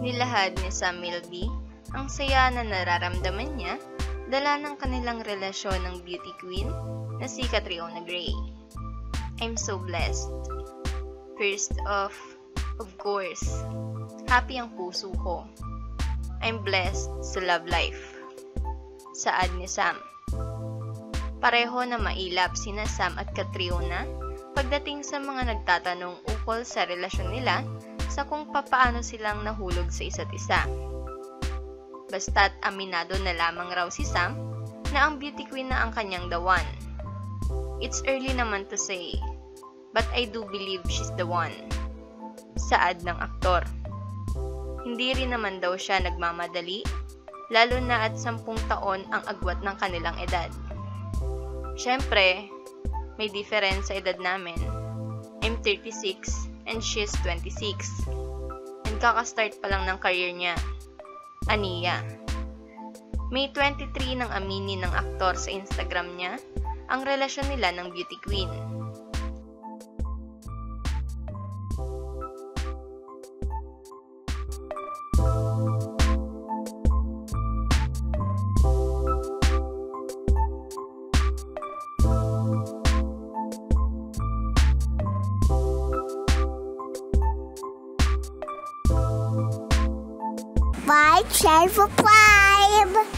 Nilahad ni Sam Milby ang saya na nararamdaman niya dala ng kanilang relasyon ng beauty queen na si Catriona Gray. I'm so blessed. First of course, happy ang puso ko. I'm blessed sa love life. Saad ni Sam. Pareho na mailap sina Sam at Catriona pagdating sa mga nagtatanong ukol sa relasyon nila sa kung papaano silang nahulog sa isa't isa. Basta't aminado na lamang raw si Sam na ang beauty queen na ang kanyang the one. It's early naman to say, but I do believe she's the one. Saad ng aktor. Hindi rin naman daw siya nagmamadali, lalo na at 10 taon ang agwat ng kanilang edad. Siyempre, may difference sa edad namin. I'm 36 and she's 26. And kakastart pa lang ng career niya. Aniya. May 23 nang aminin ng aktor sa Instagram niya ang relasyon nila ng beauty queen. Share, subscribe!